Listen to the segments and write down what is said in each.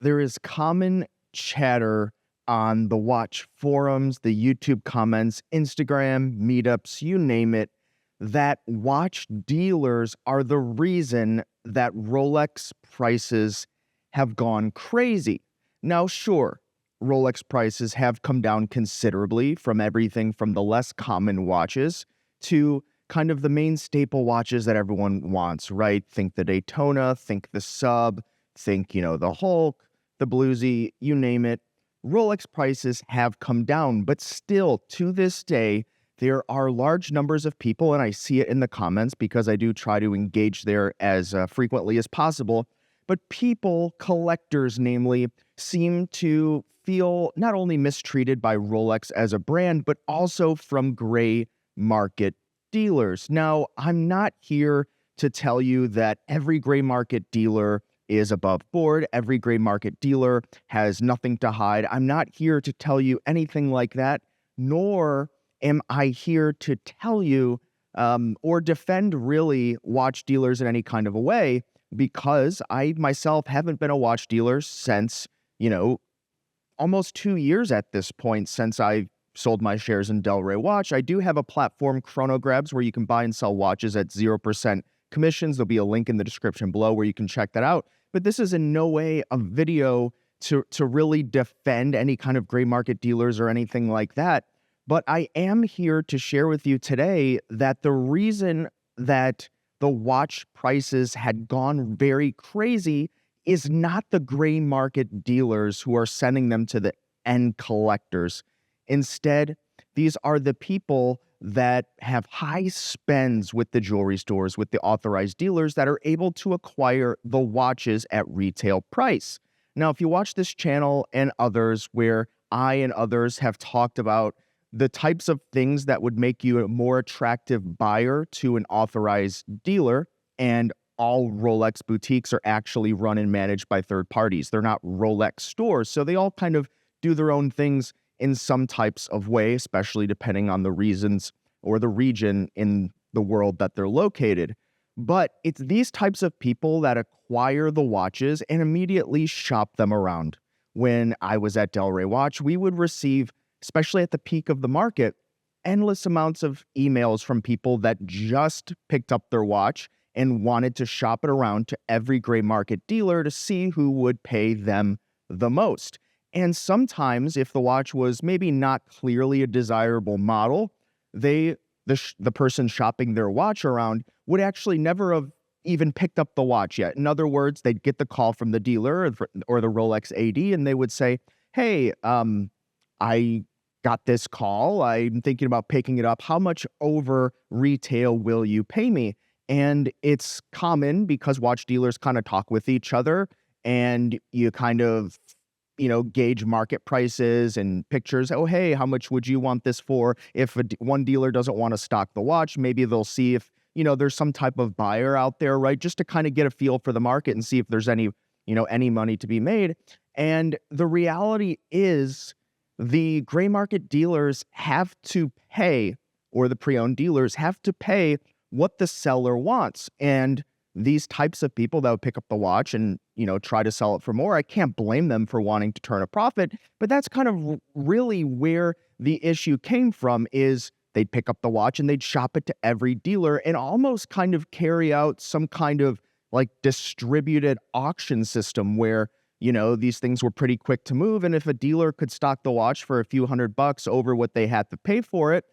There is common chatter on the watch forums, the YouTube comments, Instagram, meetups, you name it, that watch dealers are the reason that Rolex prices have gone crazy. Now, sure, Rolex prices have come down considerably from everything from the less common watches to kind of the main staple watches that everyone wants, right? Think the Daytona, think the Sub, think, the Hulk, the Bluesy, you name it. Rolex prices have come down, but still, to this day, there are large numbers of people, and I see it in the comments because I do try to engage there as frequently as possible. But people, collectors namely, seem to feel not only mistreated by Rolex as a brand, but also from gray market dealers. Now, I'm not here to tell you that every gray market dealer is above board. Every gray market dealer has nothing to hide. I'm not here to tell you anything like that, nor am I here to tell you or defend really watch dealers in any kind of a way, because I myself haven't been a watch dealer since, almost 2 years at this point since I sold my shares in Del Rey Watch. I do have a platform, Chronograbs, where you can buy and sell watches at 0% commissions. There'll be a link in the description below where you can check that out. But this is in no way a video to really defend any kind of gray market dealers or anything like that. But I am here to share with you today that the reason that the watch prices had gone very crazy is not the gray market dealers who are sending them to the end collectors. Instead, these are the people that have high spends with the jewelry stores, with the authorized dealers that are able to acquire the watches at retail price. Now, if you watch this channel and others where I and others have talked about the types of things that would make you a more attractive buyer to an authorized dealer, and all Rolex boutiques are actually run and managed by third parties. They're not Rolex stores, so they all kind of do their own things in some types of way, especially depending on the reasons or the region in the world that they're located. But it's these types of people that acquire the watches and immediately shop them around. When I was at Del Rey Watch, we would receive, especially at the peak of the market, endless amounts of emails from people that just picked up their watch and wanted to shop it around to every gray market dealer to see who would pay them the most. And sometimes, if the watch was maybe not clearly a desirable model, the person shopping their watch around would actually never have even picked up the watch yet. In other words, they'd get the call from the dealer or the Rolex AD, and they would say, "Hey, I got this call. I'm thinking about picking it up. How much over retail will you pay me?" And it's common because watch dealers kind of talk with each other, and you kind of gauge market prices and pictures. Oh, hey, how much would you want this for? If one dealer doesn't want to stock the watch, maybe they'll see if, there's some type of buyer out there, right? Just to kind of get a feel for the market and see if there's any money to be made. And the reality is the gray market dealers have to pay, or the pre-owned dealers have to pay what the seller wants. And these types of people that would pick up the watch and, try to sell it for more, I can't blame them for wanting to turn a profit. But that's kind of really where the issue came from, is they'd pick up the watch and they'd shop it to every dealer and almost kind of carry out some kind of like distributed auction system where, these things were pretty quick to move. And if a dealer could stock the watch for a few $100 over what they had to pay for it,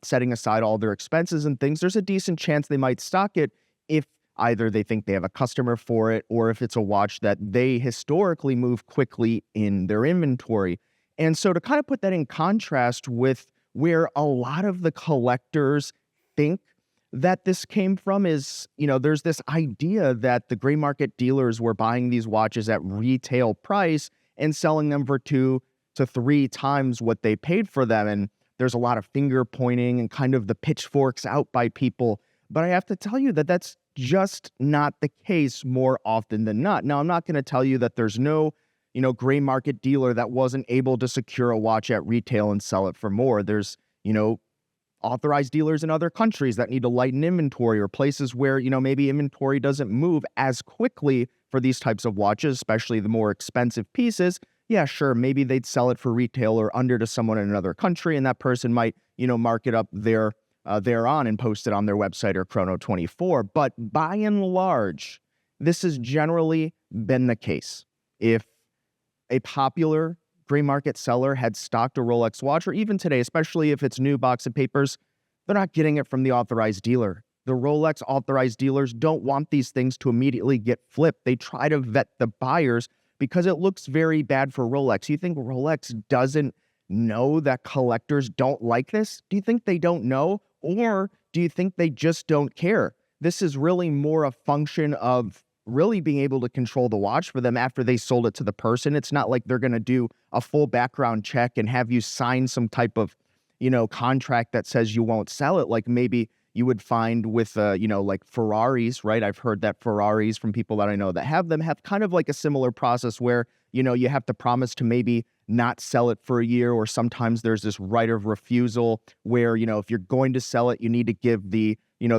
setting aside all their expenses and things, there's a decent chance they might stock it if either they think they have a customer for it, or if it's a watch that they historically move quickly in their inventory. And so to kind of put that in contrast with where a lot of the collectors think that this came from is, there's this idea that the gray market dealers were buying these watches at retail price and selling them for 2 to 3 times what they paid for them. And there's a lot of finger pointing and kind of the pitchforks out by people. But I have to tell you that that's just not the case more often than not. Now, I'm not going to tell you that there's no, gray market dealer that wasn't able to secure a watch at retail and sell it for more. There's, authorized dealers in other countries that need to lighten inventory, or places where, maybe inventory doesn't move as quickly for these types of watches, especially the more expensive pieces, yeah, sure, maybe they'd sell it for retail or under to someone in another country, and that person might, mark it up thereon and post it on their website or Chrono24. But by and large, this has generally been the case. If a popular gray market seller had stocked a Rolex watch, or even today, especially if it's new box of papers, they're not getting it from the authorized dealer. The Rolex authorized dealers don't want these things to immediately get flipped. They try to vet the buyers because it looks very bad for Rolex. You think Rolex doesn't know that collectors don't like this? Do you think they don't know? Or do you think they just don't care? This is really more a function of really being able to control the watch for them after they sold it to the person. It's not like they're going to do a full background check and have you sign some type of, contract that says you won't sell it, like maybe you would find with, like Ferraris, right? I've heard that Ferraris, from people that I know that have them, have kind of like a similar process where, you have to promise to maybe not sell it for a year, or sometimes there's this right of refusal where, if you're going to sell it, you need to give the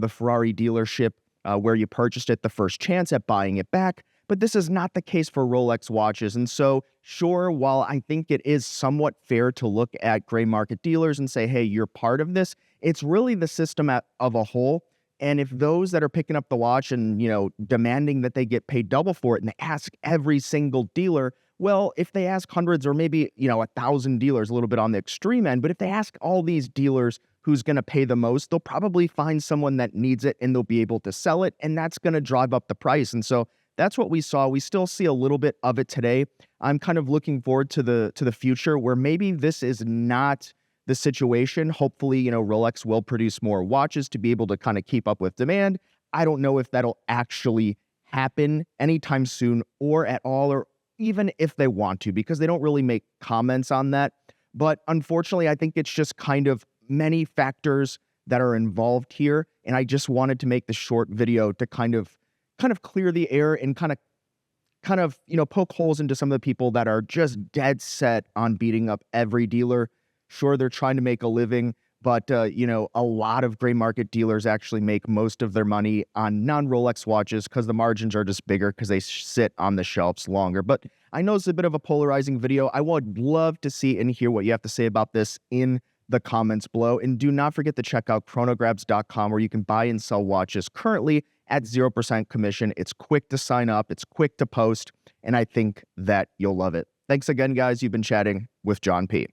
Ferrari dealership where you purchased it the first chance at buying it back. But this is not the case for Rolex watches. And so, sure, while I think it is somewhat fair to look at gray market dealers and say, hey, you're part of this, it's really the system of a whole. And if those that are picking up the watch and, demanding that they get paid double for it, and they ask every single dealer, well, if they ask hundreds or maybe, 1,000 dealers, a little bit on the extreme end, but if they ask all these dealers who's going to pay the most, they'll probably find someone that needs it and they'll be able to sell it. And that's going to drive up the price. And so that's what we saw. We still see a little bit of it today. I'm kind of looking forward to the future where maybe this is not the situation. Hopefully, Rolex will produce more watches to be able to kind of keep up with demand. I don't know if that'll actually happen anytime soon or at all, or even if they want to, because they don't really make comments on that. But unfortunately, I think it's just kind of many factors that are involved here. And I just wanted to make the short video to kind of clear the air and kind of poke holes into some of the people that are just dead set on beating up every dealer. Sure, they're trying to make a living, but a lot of gray market dealers actually make most of their money on non-Rolex watches because the margins are just bigger because they sit on the shelves longer. But I know it's a bit of a polarizing video. I would love to see and hear what you have to say about this in the comments below. And do not forget to check out chronograbs.com, where you can buy and sell watches currently at 0% commission. It's quick to sign up, it's quick to post, and I think that you'll love it. Thanks again, guys. You've been chatting with John P.